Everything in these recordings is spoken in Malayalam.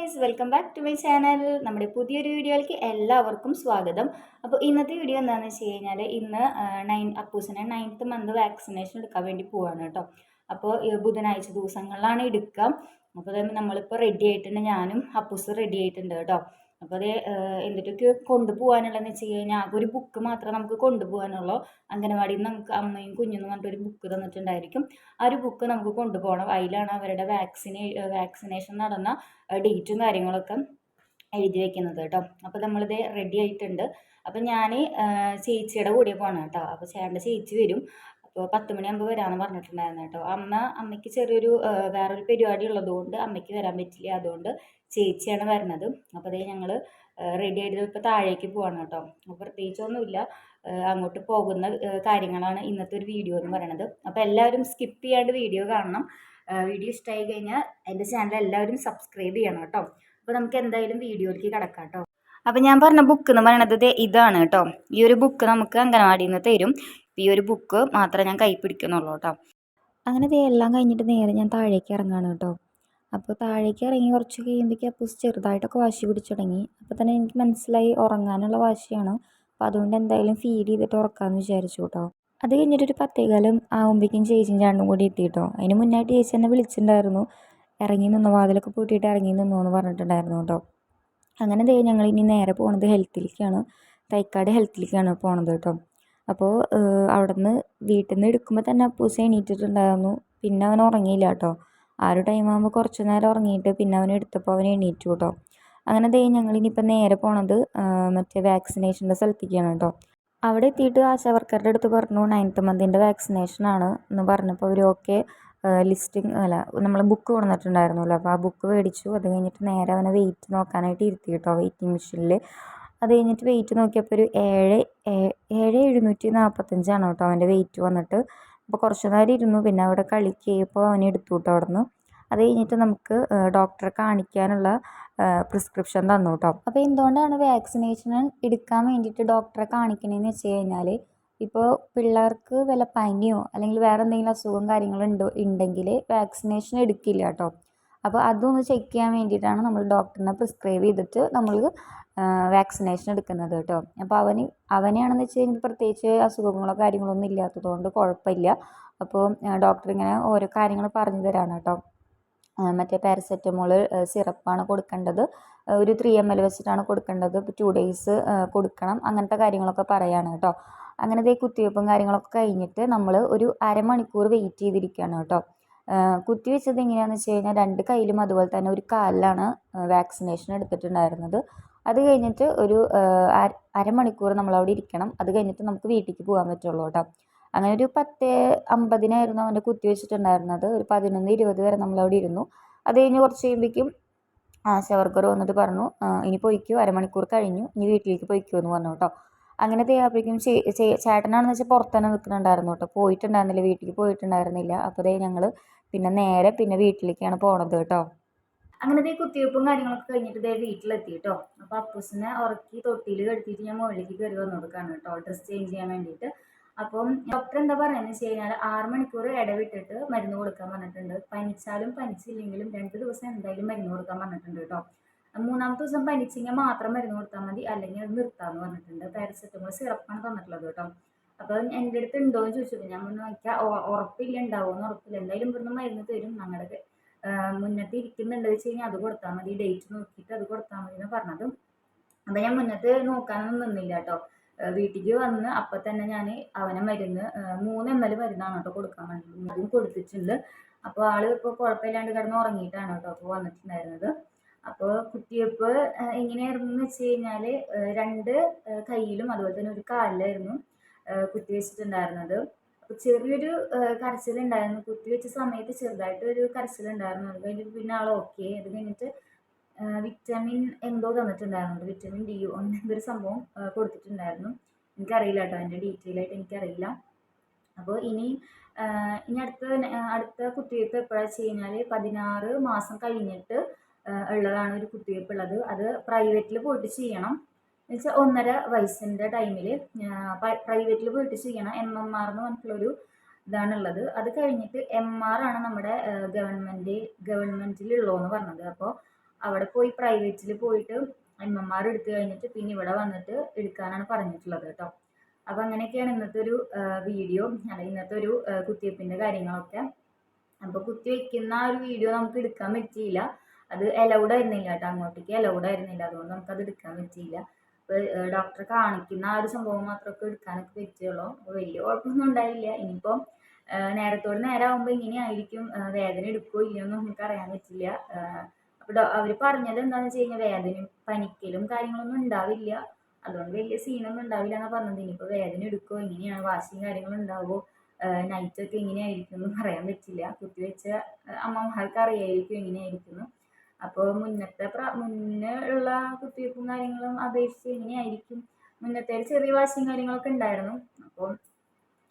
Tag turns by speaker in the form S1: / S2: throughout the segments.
S1: Guys, welcome back to my channel. നമ്മുടെ പുതിയൊരു വീഡിയോയിലേക്ക് എല്ലാവർക്കും സ്വാഗതം. അപ്പോൾ ഇന്നത്തെ വീഡിയോ എന്താണെന്ന് വെച്ച് കഴിഞ്ഞാൽ ഇന്ന് അപ്പൂസിനെ 9th മന്ത് വാക്സിനേഷൻ എടുക്കാൻ വേണ്ടി പോവാണ് കേട്ടോ. അപ്പോൾ ബുധനാഴ്ച ദിവസങ്ങളിലാണ് എടുക്കുക. അപ്പോൾ നമ്മളിപ്പോൾ റെഡി ആയിട്ടുണ്ട്, ഞാനും അപ്പൂസ് റെഡി ആയിട്ടുണ്ട് കേട്ടോ. അപ്പോൾ അത് എന്തൊക്കെ കൊണ്ടുപോകാനുള്ളതെന്ന് വെച്ച് കഴിഞ്ഞാൽ ആകെ ഒരു ബുക്ക് മാത്രമേ നമുക്ക് കൊണ്ടുപോകാനുള്ളൂ. അംഗനവാടിയിൽ നിന്ന് നമുക്ക് അമ്മയും കുഞ്ഞെന്ന് പറഞ്ഞിട്ടൊരു ബുക്ക് തന്നിട്ടുണ്ടായിരിക്കും. ആ ഒരു ബുക്ക് നമുക്ക് കൊണ്ടുപോകണം. അതിലാണ് അവരുടെ വാക്സിനേഷൻ നടന്ന ഡേറ്റും കാര്യങ്ങളൊക്കെ എഴുതി വെക്കുന്നത് കേട്ടോ. അപ്പോൾ നമ്മളിത് റെഡി ആയിട്ടുണ്ട്. അപ്പം ഞാൻ ചേച്ചിയുടെ കൂടെ പോകണം കേട്ടോ. അപ്പോൾ ചേട്ടൻ്റെ ചേച്ചി വരും. അപ്പോൾ 10 മണിയാകുമ്പോൾ വരാമെന്ന് പറഞ്ഞിട്ടുണ്ടായിരുന്നു കേട്ടോ. അമ്മയ്ക്ക് ചെറിയൊരു വേറൊരു പരിപാടി ഉള്ളതുകൊണ്ട് അമ്മയ്ക്ക് വരാൻ പറ്റില്ല. അതുകൊണ്ട് ചേച്ചിയാണ് വരുന്നത്. അപ്പോൾ അതേ ഞങ്ങൾ റെഡി ആയിട്ട് ഇപ്പോൾ താഴേക്ക് പോവാണ് കേട്ടോ. അപ്പോൾ പ്രത്യേകിച്ചൊന്നുമില്ല, അങ്ങോട്ട് പോകുന്ന കാര്യങ്ങളാണ് ഇന്നത്തെ ഒരു വീഡിയോ എന്ന് പറയുന്നത്. അപ്പോൾ എല്ലാവരും സ്കിപ്പ് ചെയ്യാണ്ട് വീഡിയോ കാണണം. വീഡിയോ ഇഷ്ടമായി കഴിഞ്ഞാൽ എൻ്റെ ചാനൽ എല്ലാവരും സബ്സ്ക്രൈബ് ചെയ്യണം കേട്ടോ. അപ്പോൾ നമുക്ക് എന്തായാലും വീഡിയോയിലേക്ക് കിടക്കാം കേട്ടോ. അപ്പോൾ ഞാൻ പറഞ്ഞ ബുക്ക് എന്ന് പറയണത് ഇതാണ് കേട്ടോ. ഈ ഒരു ബുക്ക് നമുക്ക് അംഗനവാടിയിൽ നിന്ന് തരും. ഈ ഒരു ബുക്ക് മാത്രമേ ഞാൻ കൈ പിടിക്കുന്നുള്ളൂ കേട്ടോ. അങ്ങനെ എല്ലാം കഴിഞ്ഞിട്ട് നേരെ ഞാൻ താഴേക്ക് ഇറങ്ങാണ് കേട്ടോ. അപ്പോൾ താഴേക്ക് ഇറങ്ങി കുറച്ച് കഴിയുമ്പോഴേക്കും അപ്പൂസ് ചെറുതായിട്ടൊക്കെ വാശി പിടിച്ചു തുടങ്ങി. അപ്പോൾ തന്നെ എനിക്ക് മനസ്സിലായി ഉറങ്ങാനുള്ള വാശിയാണ്. അപ്പോൾ അതുകൊണ്ട് എന്തായാലും ഫീഡ് ചെയ്തിട്ട് ഉറക്കാമെന്ന് വിചാരിച്ചു കേട്ടോ. അത് കഴിഞ്ഞിട്ടൊരു 10:15 ആകുമ്പോഴേക്കും ചേച്ചിയും ചാണ്ടും കൂടി എത്തി കേട്ടോ. അതിന് മുന്നായിട്ട് ചേച്ചി എന്നെ വിളിച്ചിട്ടുണ്ടായിരുന്നു, ഇറങ്ങി നിന്നോ, വാതിലൊക്കെ പൂട്ടിയിട്ട് ഇറങ്ങി നിന്നോ എന്ന് പറഞ്ഞിട്ടുണ്ടായിരുന്നു കേട്ടോ. അങ്ങനെ ഞങ്ങൾ ഇനി നേരെ പോണത് ഹെൽത്തിലേക്കാണ്, തൈക്കാട് ഹെൽത്തിലേക്കാണ് പോണത് കേട്ടോ. അപ്പോൾ അവിടെ നിന്ന് വീട്ടിൽ നിന്ന് എടുക്കുമ്പോൾ തന്നെ അപ്പൂസ് എണീറ്റിട്ടുണ്ടായിരുന്നു. പിന്നെ അവൻ ഉറങ്ങിയില്ല കേട്ടോ. ആ ഒരു ടൈം ആകുമ്പോൾ കുറച്ച് നേരം ഉറങ്ങിയിട്ട് പിന്നെ അവൻ എടുത്തപ്പോൾ അവൻ എണീറ്റു കേട്ടോ. അങ്ങനെ ഞങ്ങളിനിപ്പോൾ നേരെ പോണത് മറ്റേ വാക്സിനേഷൻ്റെ സ്ഥലത്തേക്കാണ് കേട്ടോ. അവിടെ എത്തിയിട്ട് ആശാവർക്കറുടെ അടുത്ത് പറഞ്ഞു 9th മന്തിൻ്റെ വാക്സിനേഷനാണ് എന്ന് പറഞ്ഞപ്പോൾ അവർ ഓക്കെ ലിസ്റ്റിംഗ് നമ്മൾ ബുക്ക് കൊണ്ടുവന്നിട്ടുണ്ടായിരുന്നല്ലോ. അപ്പോൾ ആ ബുക്ക് മേടിച്ചു. അത് കഴിഞ്ഞിട്ട് നേരെ അവനെ വെയിറ്റ് നോക്കാനായിട്ട് ഇരുത്തി കേട്ടോ, വെയിറ്റിംഗ് മെഷീനിൽ. അത് കഴിഞ്ഞിട്ട് വെയിറ്റ് നോക്കിയപ്പോൾ ഒരു 7,745 കേട്ടോ അവൻ്റെ വെയിറ്റ് വന്നിട്ട്. അപ്പോൾ കുറച്ച് നേരം ഇരുന്നു, പിന്നെ അവിടെ കളിക്കുകയപ്പോൾ അവനെ എടുത്തു കേട്ടോ അവിടെ നിന്ന്. അത് കഴിഞ്ഞിട്ട് നമുക്ക് ഡോക്ടറെ കാണിക്കാനുള്ള പ്രിസ്ക്രിപ്ഷൻ തന്നു കേട്ടോ. അപ്പോൾ എന്തുകൊണ്ടാണ് വാക്സിനേഷൻ എടുക്കാൻ വേണ്ടിയിട്ട് ഡോക്ടറെ കാണിക്കണമെന്ന് വെച്ച് കഴിഞ്ഞാൽ, ഇപ്പോൾ പിള്ളേർക്ക് വല്ല പനിയോ അല്ലെങ്കിൽ വേറെ എന്തെങ്കിലും അസുഖവും കാര്യങ്ങളും ഉണ്ടെങ്കിൽ വാക്സിനേഷൻ എടുക്കില്ല കേട്ടോ. അപ്പോൾ അതൊന്ന് ചെക്ക് ചെയ്യാൻ വേണ്ടിയിട്ടാണ് നമ്മൾ ഡോക്ടറിനെ പ്രിസ്ക്രൈബ് ചെയ്തിട്ട് നമ്മൾ വാക്സിനേഷൻ എടുക്കുന്നത് കേട്ടോ. അപ്പോൾ അവനെയാണെന്ന് വെച്ച് കഴിഞ്ഞാൽ പ്രത്യേകിച്ച് അസുഖങ്ങളോ കാര്യങ്ങളോ ഒന്നും ഇല്ലാത്തതുകൊണ്ട് കുഴപ്പമില്ല. അപ്പോൾ ഡോക്ടർ ഇങ്ങനെ ഓരോ കാര്യങ്ങൾ പറഞ്ഞു തരാണ് കേട്ടോ. മറ്റേ പാരസെറ്റമോൾ സിറപ്പാണ് കൊടുക്കേണ്ടത്, ഒരു 3 ml വെച്ചിട്ടാണ് കൊടുക്കേണ്ടത്. ഇപ്പോൾ 2 days കൊടുക്കണം, അങ്ങനത്തെ കാര്യങ്ങളൊക്കെ പറയാണ് കേട്ടോ. അങ്ങനത്തെ കുത്തിവയ്പ്പും കാര്യങ്ങളൊക്കെ കഴിഞ്ഞിട്ട് നമ്മൾ ഒരു അരമണിക്കൂർ വെയിറ്റ് ചെയ്തിരിക്കുകയാണ് കേട്ടോ. കുത്തിവെച്ചത് എങ്ങനെയാണെന്ന് വെച്ച് കഴിഞ്ഞാൽ 2 കൈയിലും അതുപോലെ തന്നെ ഒരു കാലിലാണ് വാക്സിനേഷൻ എടുത്തിട്ടുണ്ടായിരുന്നത്. അത് കഴിഞ്ഞിട്ട് ഒരു അരമണിക്കൂർ നമ്മളവിടെ ഇരിക്കണം. അത് കഴിഞ്ഞിട്ട് നമുക്ക് വീട്ടിലേക്ക് പോകാൻ പറ്റുള്ളൂ കേട്ടോ. അങ്ങനെ ഒരു 10:50 അവൻ്റെ കുത്തി വെച്ചിട്ടുണ്ടായിരുന്നത്. ഒരു 11:20 വരെ നമ്മളവിടെ ഇരുന്നു. അത് കഴിഞ്ഞ് കുറച്ച് കഴിയുമ്പോഴേക്കും ആശാവർക്കർ വന്നിട്ട് പറഞ്ഞു, ഇനി പോയിക്കോ, അരമണിക്കൂർ കഴിഞ്ഞു, ഇനി വീട്ടിലേക്ക് പോയിക്കോ എന്ന് പറഞ്ഞു കേട്ടോ. അങ്ങനെ ആയപ്പോഴേക്കും ചേട്ടനാണെന്ന് വെച്ചാൽ പുറത്ത് തന്നെ നിൽക്കുന്നുണ്ടായിരുന്നു കേട്ടോ, പോയിട്ടുണ്ടായിരുന്നില്ല, വീട്ടിലേക്ക് പോയിട്ടുണ്ടായിരുന്നില്ല. അപ്പോൾ ഞങ്ങൾ പിന്നെ വീട്ടിലേക്കാണ് പോണത് കേട്ടോ. അങ്ങനെ കുത്തിവയ്പ്പും കാര്യങ്ങളൊക്കെ കഴിഞ്ഞിട്ട് വീട്ടിലെത്തി കേട്ടോ. അപ്പോൾ അപ്പൂസിനെ ഉറക്കി തൊട്ടിയിൽ കെടുത്തിയിട്ട് ഞാൻ മുകളിലേക്ക് കയറി വന്നു കൊടുക്കുകയാണ് കേട്ടോ, ഡ്രസ്സ് ചേഞ്ച് ചെയ്യാൻ വേണ്ടിയിട്ട്. അപ്പം ഡോക്ടർ എന്താ പറയുന്നത് വെച്ച് കഴിഞ്ഞാൽ 6 മണിക്കൂർ ഇടവിട്ടിട്ട് മരുന്ന് കൊടുക്കാൻ പറഞ്ഞിട്ടുണ്ട്. പനിച്ചാലും പനിച്ചില്ലെങ്കിലും 2 ദിവസം എന്തായാലും മരുന്ന് കൊടുക്കാൻ പറഞ്ഞിട്ടുണ്ട് കേട്ടോ. 3-ാമത്തെ ദിവസം പനിച്ചെങ്കിൽ മാത്രം മരുന്ന് കൊടുത്താൽ മതി, അല്ലെങ്കിൽ അത് നിർത്താമെന്ന് പറഞ്ഞിട്ടുണ്ട്. പാരസെറ്റമോൾ സിറപ്പാണ് തന്നിട്ടുള്ളത് കേട്ടോ. അപ്പോൾ എൻ്റെ അടുത്ത് ഉണ്ടോ എന്ന് ചോദിച്ചപ്പോൾ ഞാൻ ഒന്ന് നോക്കിയാൽ ഉറപ്പില്ല, ഉണ്ടാവുമെന്ന് ഉറപ്പില്ല. എന്തായാലും ഇവിടുന്ന് മരുന്ന് തരും, ഞങ്ങളുടെ മുന്നത്ത് ഇരിക്കുന്നുണ്ട് വെച്ച് കഴിഞ്ഞാൽ അത് കൊടുത്താൽ മതി, ഡേറ്റ് നോക്കിയിട്ട് അത് കൊടുത്താൽ മതി എന്ന് പറഞ്ഞത്. അപ്പോൾ ഞാൻ മുന്നത്ത് നോക്കാനൊന്നും നിന്നില്ല കേട്ടോ. വീട്ടിലേക്ക് വന്ന് അപ്പം തന്നെ ഞാൻ അവനെ മരുന്ന് 3 ml മരുന്നാണ് കേട്ടോ കൊടുക്കാൻ വേണ്ടി അതും കൊടുത്തിട്ടുണ്ട്. അപ്പോൾ ആള് ഇപ്പോൾ കുഴപ്പമില്ലാണ്ട് കിടന്ന് ഉറങ്ങിയിട്ടാണ് കേട്ടോ അപ്പോൾ വന്നിട്ടുണ്ടായിരുന്നത്. അപ്പോൾ കുത്തിവയ്പ്പ് എങ്ങനെയായിരുന്നു എന്ന് വെച്ച് കഴിഞ്ഞാൽ 2 കൈയിലും അതുപോലെ തന്നെ ഒരു കാലിലായിരുന്നു കുത്തിവെച്ചിട്ടുണ്ടായിരുന്നത്. അപ്പോൾ ചെറിയൊരു കരച്ചിലുണ്ടായിരുന്നു, കുത്തിവെച്ച സമയത്ത് ചെറുതായിട്ടൊരു കരച്ചിലുണ്ടായിരുന്നു. അത് കഴിഞ്ഞിട്ട് പിന്നെ ആൾ ഓക്കെ. അത് കഴിഞ്ഞിട്ട് വിറ്റാമിൻ എന്തോ തന്നിട്ടുണ്ടായിരുന്നു, വിറ്റാമിൻ ഡി എന്തൊരു സംഭവം കൊടുത്തിട്ടുണ്ടായിരുന്നു. എനിക്കറിയില്ല കേട്ടോ, അതിൻ്റെ ഡീറ്റെയിൽ ആയിട്ട് എനിക്കറിയില്ല. അപ്പോൾ ഇനി അടുത്ത കുത്തിവയ്പ്പ് എപ്പോഴാണെന്ന് വെച്ച് കഴിഞ്ഞാൽ 16 മാസം കഴിഞ്ഞിട്ട് ഉള്ളതാണ് ഒരു കുത്തിവയ്പ്പ് ഉള്ളത്. അത് പ്രൈവറ്റിൽ പോയിട്ട് ചെയ്യണം. എന്ന് വെച്ചാൽ 1.5 വയസ്സിൻ്റെ ടൈമിൽ പ്രൈവറ്റിൽ പോയിട്ട് ചെയ്യണം. MMR എന്ന് പറഞ്ഞിട്ടുള്ളൊരു ഇതാണുള്ളത്. അത് കഴിഞ്ഞിട്ട് MR ആണ് നമ്മുടെ ഗവൺമെൻറ്റിലുള്ളതെന്ന് പറഞ്ഞത്. അപ്പോൾ അവിടെ പോയി പ്രൈവറ്റിൽ പോയിട്ട് എംഎംആർ എടുത്തു കഴിഞ്ഞിട്ട് പിന്നെ ഇവിടെ വന്നിട്ട് എടുക്കാനാണ് പറഞ്ഞിട്ടുള്ളത് കേട്ടോ. അപ്പം അങ്ങനെയൊക്കെയാണ് ഇന്നത്തെ ഒരു വീഡിയോ, അല്ലെങ്കിൽ ഇന്നത്തെ ഒരു കുത്തിവെപ്പിൻ്റെ കാര്യങ്ങളൊക്കെ. അപ്പോൾ കുത്തിവെക്കുന്ന ആ ഒരു വീഡിയോ നമുക്ക് എടുക്കാൻ പറ്റിയില്ല, അത് അലൗഡ് ആയിരുന്നില്ല കേട്ടോ, അങ്ങോട്ടേക്ക് അലൗഡ് ആയിരുന്നില്ല, അതുകൊണ്ട് നമുക്കത് എടുക്കാൻ പറ്റിയില്ല. അപ്പോൾ ഡോക്ടറെ കാണിക്കുന്ന ആ ഒരു സംഭവം മാത്രമൊക്കെ എടുക്കാനൊക്കെ പറ്റുള്ളൂ. അപ്പോൾ വലിയ കുഴപ്പമൊന്നും ഉണ്ടായില്ല. ഇനിയിപ്പം നേരത്തോട് നേരമാകുമ്പോൾ ഇങ്ങനെയായിരിക്കും, വേദന എടുക്കുകയോ ഇല്ലയോ എന്ന് നമുക്ക് അറിയാൻ പറ്റില്ല. അപ്പോൾ അവർ പറഞ്ഞത് എന്താണെന്ന് വെച്ച് കഴിഞ്ഞാൽ വേദനയും പനിക്കലും കാര്യങ്ങളൊന്നും ഉണ്ടാവില്ല, അതുകൊണ്ട് വലിയ സീനൊന്നും ഉണ്ടാവില്ല എന്നാണ് പറഞ്ഞത്. ഇനിയിപ്പോൾ വേദന എടുക്കുമോ, ഇങ്ങനെയാണ് വാശിയും കാര്യങ്ങളും ഉണ്ടാവുമോ, നൈറ്റൊക്കെ എങ്ങനെയായിരിക്കും എന്ന് പറയാൻ പറ്റില്ല. കുത്തിവെച്ച അമ്മമാർക്ക് അറിയായിരിക്കും എങ്ങനെയായിരിക്കുന്നു. അപ്പോൾ മുന്നേ ഉള്ള കുത്തിവെപ്പും കാര്യങ്ങളും അപേക്ഷിച്ച് എങ്ങനെയായിരിക്കും, മുന്നത്തെ ചെറിയ വാശിയും കാര്യങ്ങളൊക്കെ ഉണ്ടായിരുന്നു. അപ്പോൾ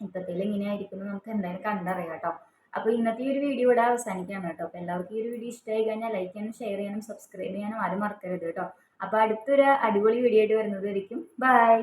S1: ഇപ്പോഴത്തേൽ എങ്ങനെയായിരിക്കും നമുക്ക് എന്തായാലും കണ്ടറിയാം കേട്ടോ. അപ്പോൾ ഇന്നത്തെ ഈ ഒരു വീഡിയോ ഇവിടെ അവസാനിക്കുകയാണ് കേട്ടോ. അപ്പോൾ എല്ലാവർക്കും ഈ ഒരു വീഡിയോ ഇഷ്ടമായി കഴിഞ്ഞാൽ ലൈക്ക് ചെയ്യാനും ഷെയർ ചെയ്യാനും സബ്സ്ക്രൈബ് ചെയ്യാനും ആരും മറക്കരുത് കേട്ടോ. അപ്പോൾ അടുത്തൊരു അടിപൊളി വീഡിയോ ആയിട്ട് വരുന്നതായിരിക്കും. ബൈ.